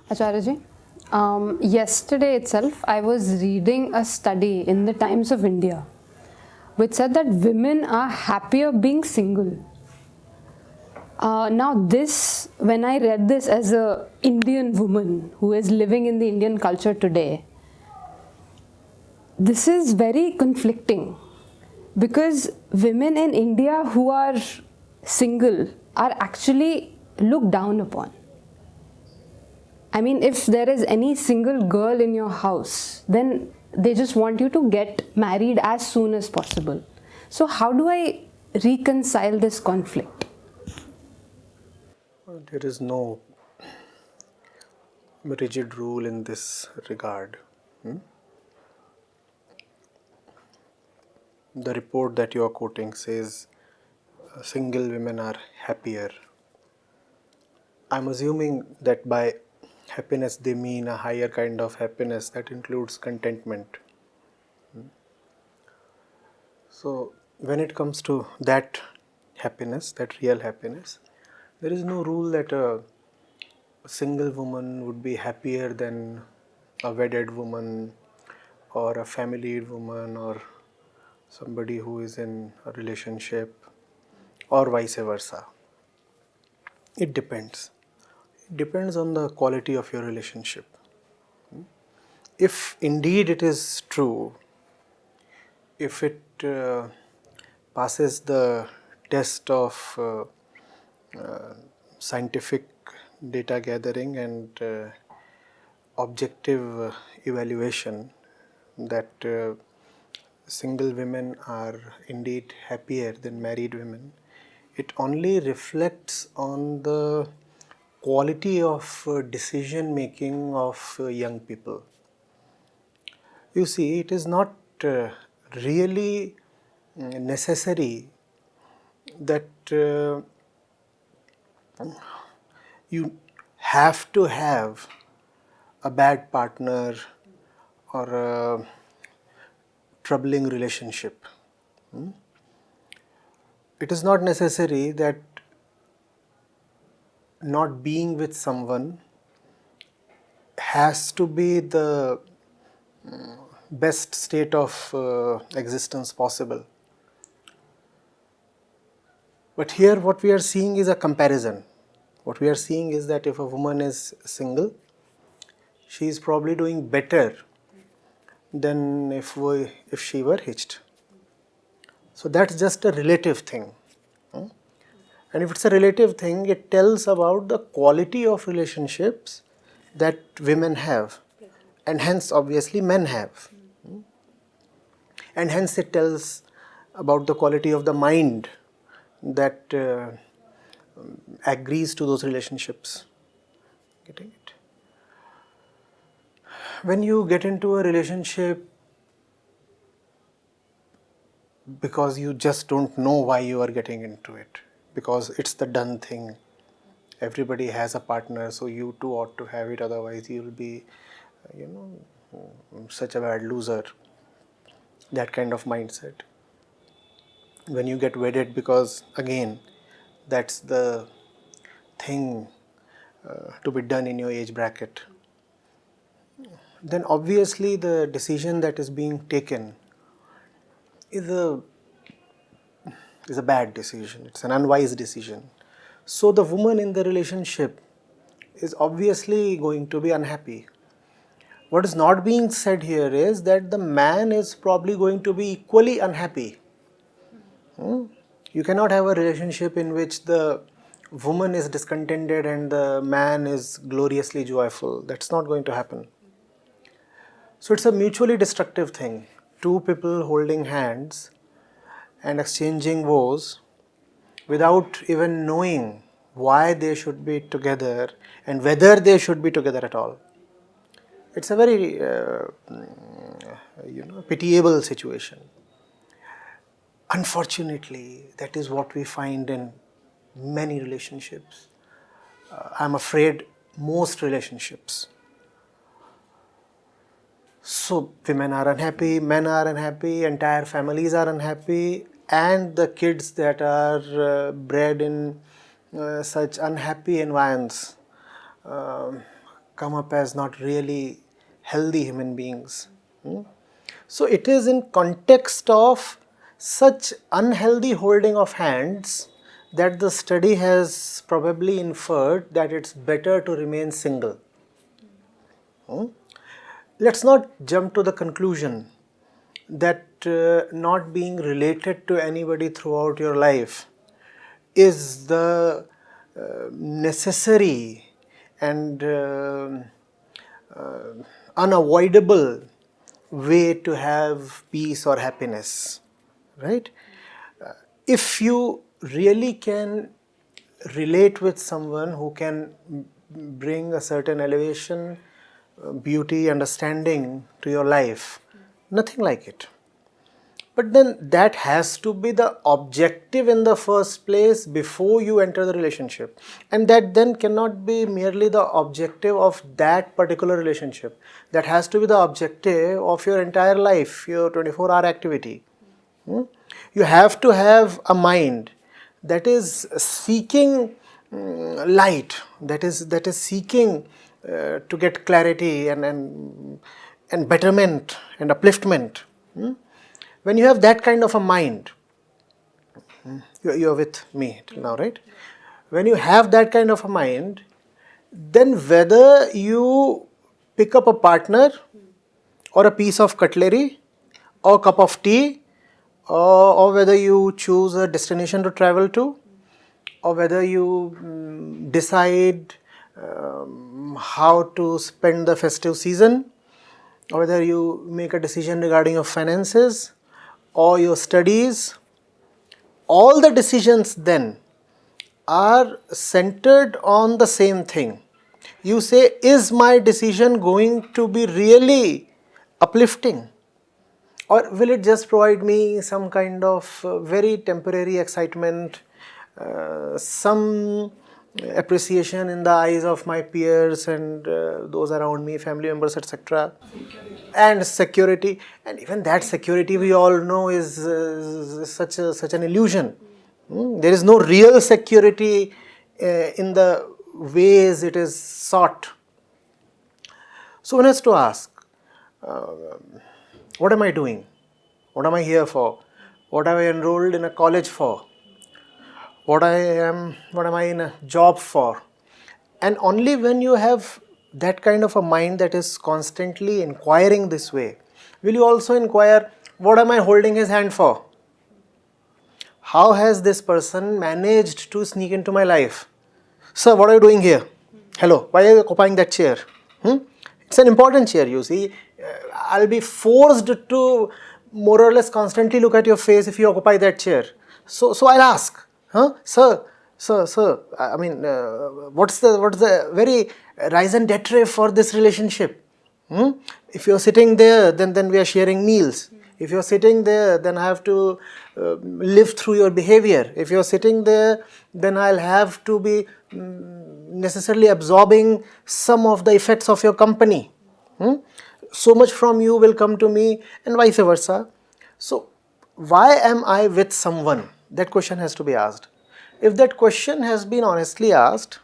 Acharya yesterday itself I was reading a study in the Times of India which said that women are happier being single. Now this, when I read this as a Indian woman who is living in the Indian culture today, this is very conflicting because women in India who are single are actually looked down upon. I mean, if there is any single girl in your house, then they just want you to get married as soon as possible. So how do I reconcile this conflict? There is no rigid rule in this regard. The report that you are quoting says single women are happier. I'm assuming that by happiness they mean a higher kind of happiness that includes contentment. So, when it comes to that happiness, that real happiness, there is no rule that a single woman would be happier than a wedded woman or a family woman or somebody who is in a relationship or vice versa. It depends. It depends on the quality of your relationship. If indeed it is true, if it passes the test of scientific data gathering and objective evaluation, that single women are indeed happier than married women, it only reflects on the quality of decision making of young people. You see, it is not really necessary that you have to have a bad partner or a troubling relationship. It is not necessary that not being with someone has to be the best state of existence possible. But here what we are seeing is a comparison. What we are seeing is that if a woman is single, she is probably doing better than if she were hitched. So that's just a relative thing. And if it's a relative thing, it tells about the quality of relationships that women have, and hence obviously men have. And hence it tells about the quality of the mind that agrees to those relationships. Getting it? When you get into a relationship because you just don't know why you are getting into it, because it's the done thing, everybody has a partner, so you too ought to have it, otherwise you'll be such a bad loser, that kind of mindset. When you get wedded because again that's the thing to be done in your age bracket, then obviously the decision that is being taken is a bad decision. It's an unwise decision. So the woman in the relationship is obviously going to be unhappy. What is not being said here is that the man is probably going to be equally unhappy. You cannot have a relationship in which the woman is discontented and the man is gloriously joyful. That's not going to happen. So it's a mutually destructive thing. Two people holding hands and exchanging vows without even knowing why they should be together and whether they should be together at all. It's a very pitiable situation. Unfortunately, that is what we find in many relationships. I'm afraid most relationships. So women are unhappy, men are unhappy, entire families are unhappy, and the kids that are bred in such unhappy environments come up as not really healthy human beings. So it is in context of such unhealthy holding of hands that the study has probably inferred that it's better to remain single. Let's not jump to the conclusion that not being related to anybody throughout your life is the necessary and unavoidable way to have peace or happiness, right? If you really can relate with someone who can bring a certain elevation, beauty, understanding to your life, nothing like it. But then that has to be the objective in the first place before you enter the relationship. And that then cannot be merely the objective of that particular relationship. That has to be the objective of your entire life, your 24-hour activity. You have to have a mind that is seeking light, that is seeking to get clarity and betterment and upliftment. When you have that kind of a mind, you're with me till now, right? When you have that kind of a mind, then whether you pick up a partner or a piece of cutlery or a cup of tea, or whether you choose a destination to travel to, or whether you decide how to spend the festive season, or whether you make a decision regarding your finances or your studies, all the decisions then are centered on the same thing. You say, is my decision going to be really uplifting? Or will it just provide me some kind of very temporary excitement, some appreciation in the eyes of my peers and those around me, family members, etc. And security, and even that security we all know is such an illusion. There is no real security in the ways it is sought. So one has to ask, what am I doing? What am I here for? What am I enrolled in a college for? What am I in a job for? And only when you have that kind of a mind that is constantly inquiring this way, will you also inquire, what am I holding his hand for? How has this person managed to sneak into my life? Sir, what are you doing here? Hello, why are you occupying that chair? It's an important chair, you see. I'll be forced to more or less constantly look at your face if you occupy that chair. So I'll ask, sir, I mean, what's the very raison d'etre for this relationship? If you're sitting there, then we are sharing meals. If you're sitting there, then I have to live through your behavior. If you're sitting there, then I'll have to be necessarily absorbing some of the effects of your company. So much from you will come to me, and vice versa. So why am I with someone? That question has to be asked. If that question has been honestly asked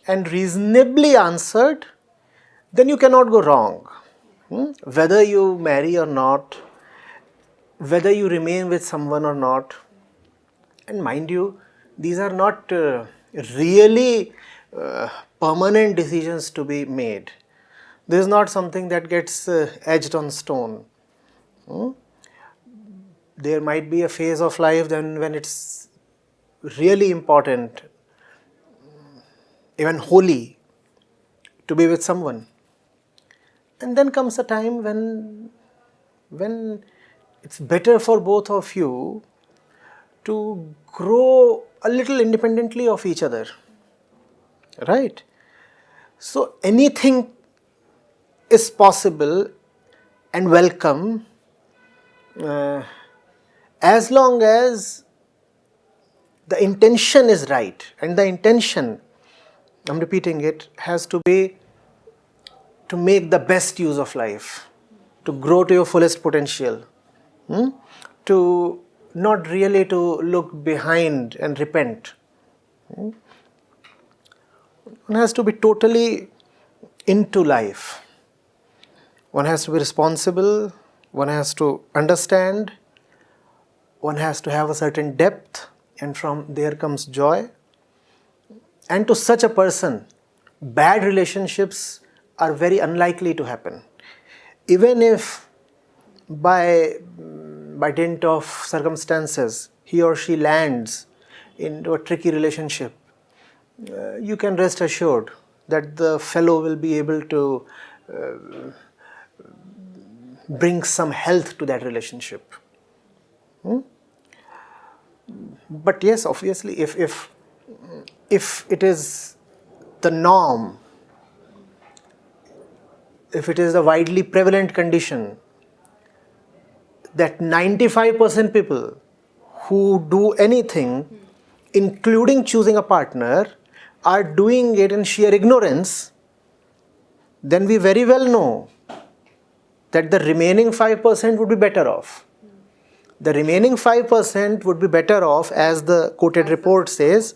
and reasonably answered, then you cannot go wrong. Whether you marry or not, whether you remain with someone or not, and mind you, these are not really permanent decisions to be made. This is not something that gets etched on stone. There might be a phase of life then when it's really important, even holy, to be with someone. And then comes a time when it's better for both of you to grow a little independently of each other, right? So anything is possible and welcome as long as the intention is right, and the intention, I'm repeating it, has to be to make the best use of life, to grow to your fullest potential, to not really to look behind and repent. One has to be totally into life. One has to be responsible, one has to understand, one has to have a certain depth, and from there comes joy. And to such a person, bad relationships are very unlikely to happen. Even if by dint of circumstances he or she lands into a tricky relationship, you can rest assured that the fellow will be able to bring some health to that relationship. But yes, obviously, if it is the norm, if it is the widely prevalent condition that 95% people who do anything, including choosing a partner, are doing it in sheer ignorance, then we very well know that the remaining 5% would be better off. The remaining 5% would be better off, as the quoted report says,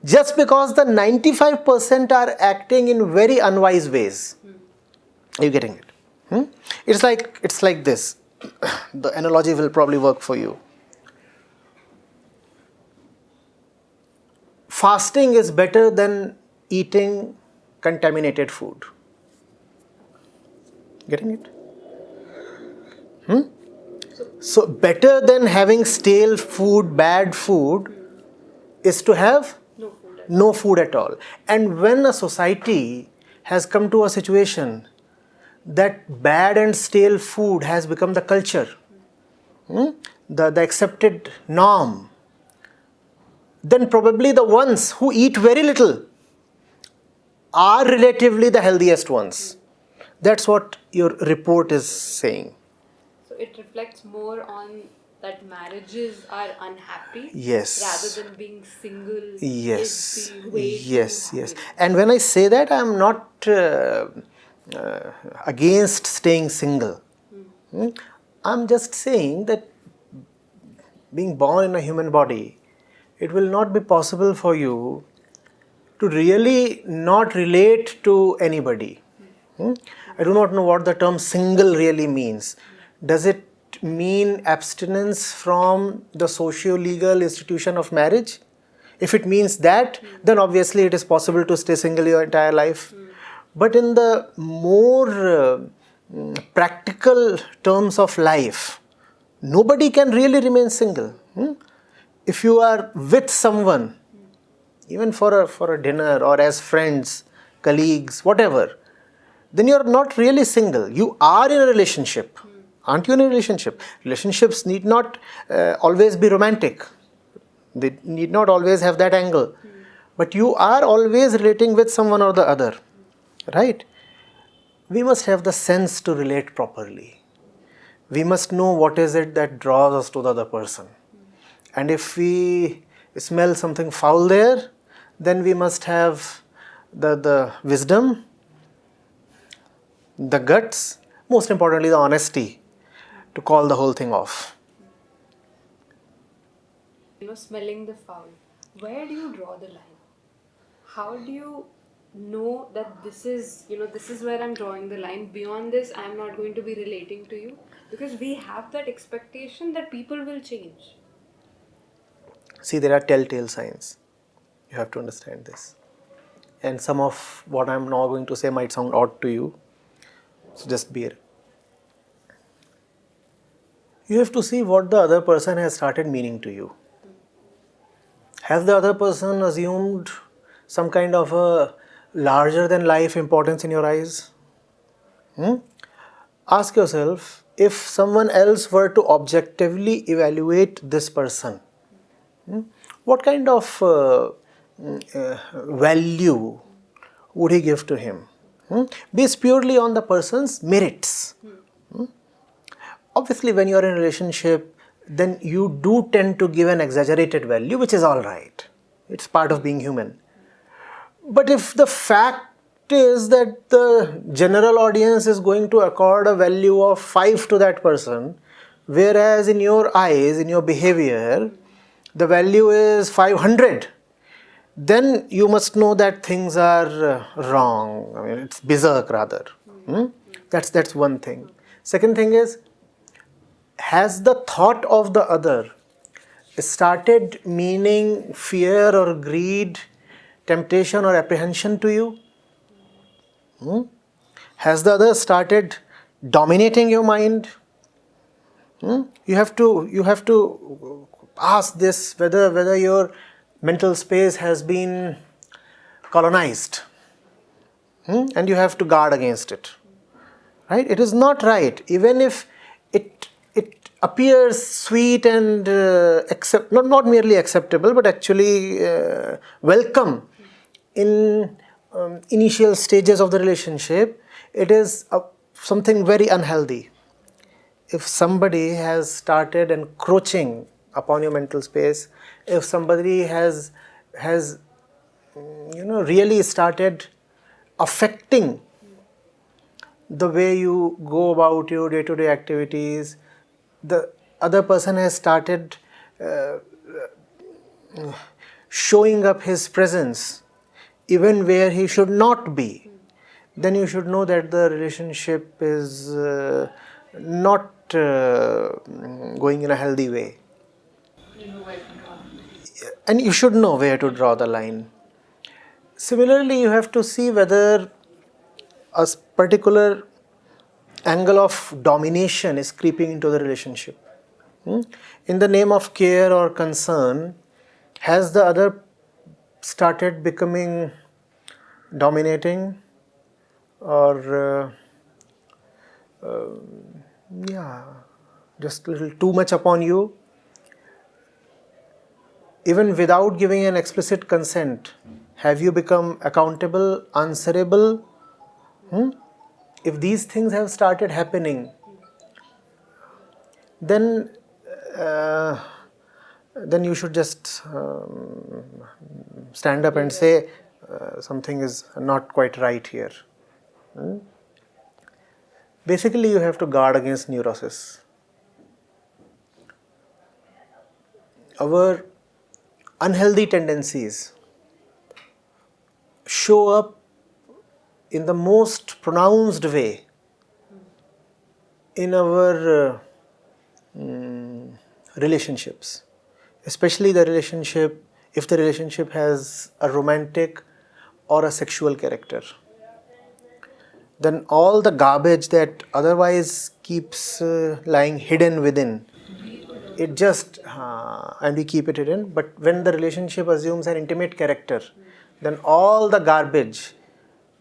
just because the 95% are acting in very unwise ways. Are you getting it? It's like this. The analogy will probably work for you. Fasting is better than eating contaminated food. Getting it? So better than having stale food, bad food, is to have no food at all. And when a society has come to a situation that bad and stale food has become the culture, the accepted norm, then probably the ones who eat very little are relatively the healthiest ones. That's what your report is saying. So it reflects more on that marriages are unhappy, Yes. rather than being single. Yes. Is the way Yes. to Yes. happiness. And when I say that, I am not against staying single. I'm just saying that being born in a human body, it will not be possible for you to really not relate to anybody. I do not know what the term single really means. Does it mean abstinence from the socio-legal institution of marriage? If it means that, then obviously it is possible to stay single your entire life. But in the more practical terms of life, nobody can really remain single. If you are with someone, even for a dinner or as friends, colleagues, whatever, then you are not really single. You are in a relationship. Aren't you in a relationship? Relationships need not always be romantic. They need not always have that angle. But you are always relating with someone or the other. Right? We must have the sense to relate properly. We must know what is it that draws us to the other person. And if we smell something foul there, then we must have the wisdom, the guts, most importantly the honesty to call the whole thing off. Smelling the foul. Where do you draw the line? How do you know that this is where I'm drawing the line? Beyond this, I'm not going to be relating to you, because we have that expectation that people will change. See, there are telltale signs. You have to understand this. And some of what I'm now going to say might sound odd to you. So just bear. You have to see what the other person has started meaning to you. Has the other person assumed some kind of a larger than life importance in your eyes? Ask yourself, if someone else were to objectively evaluate this person, what kind of value would he give to him? Based purely on the person's merits. Obviously, when you are in a relationship, then you do tend to give an exaggerated value, which is all right. It's part of being human. But if the fact is that the general audience is going to accord a value of 5 to that person, whereas in your eyes, in your behavior, the value is 500, then you must know that things are wrong. I mean, it's berserk rather. That's one thing. Second thing is, has the thought of the other started meaning fear or greed, temptation or apprehension to you? Has the other started dominating your mind? You have to ask this, whether your mental space has been colonized, and you have to guard against it. Right? It is not right, even if it appears sweet and not merely acceptable, but actually welcome in initial stages of the relationship. It is something very unhealthy. If somebody has started encroaching upon your mental space, if somebody has really started affecting the way you go about your day-to-day activities, the other person has started showing up his presence even where he should not be, then you should know that the relationship is not going in a healthy way. And you should know where to draw the line. Similarly, you have to see whether a particular angle of domination is creeping into the relationship. In the name of care or concern, has the other started becoming dominating or just a little too much upon you, even without giving an explicit consent? Have you become accountable, answerable? If these things have started happening, then you should just stand up and say something is not quite right here. Basically, you have to guard against neurosis. Our unhealthy tendencies show up in the most pronounced way in our relationships, especially the relationship, if the relationship has a romantic or a sexual character. Then all the garbage that otherwise keeps lying hidden within, it just, and we keep it hidden, but when the relationship assumes an intimate character, then all the garbage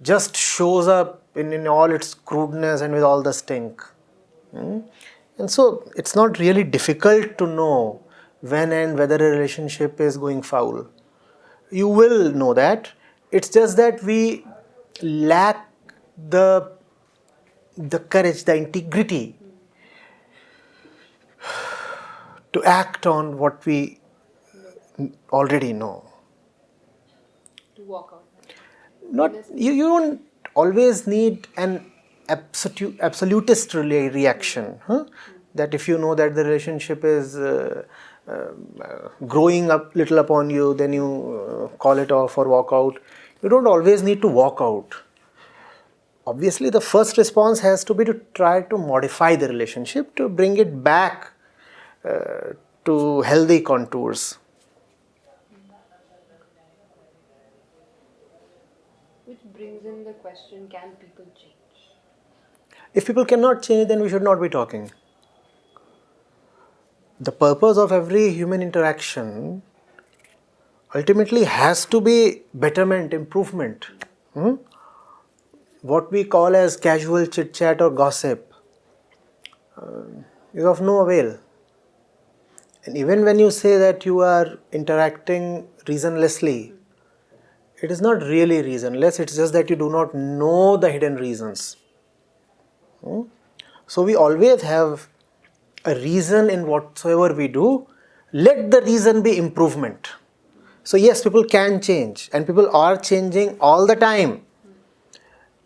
just shows up in all its crudeness and with all the stink. And so it's not really difficult to know when and whether a relationship is going foul. You will know that. It's just that we lack the courage, the integrity to act on what we already know. To walk out. Not you don't always need an absolutist reaction. That if you know that the relationship is growing up little upon you, then you call it off or walk out. You don't always need to walk out. Obviously, the first response has to be to try to modify the relationship, to bring it back to healthy contours. Which brings in the question, can people change? If people cannot change, then we should not be talking. The purpose of every human interaction ultimately has to be betterment, improvement. What we call as casual chit-chat or gossip is of no avail. And even when you say that you are interacting reasonlessly, it is not really reasonless, it's just that you do not know the hidden reasons. So we always have a reason in whatsoever we do. Let the reason be improvement. So yes, people can change and people are changing all the time.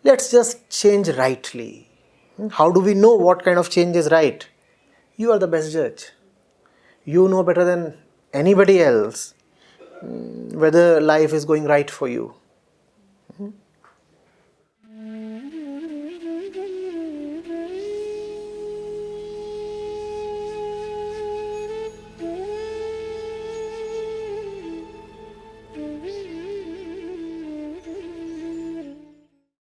Let's just change rightly. How do we know what kind of change is right? You are the best judge. You know better than anybody else whether life is going right for you.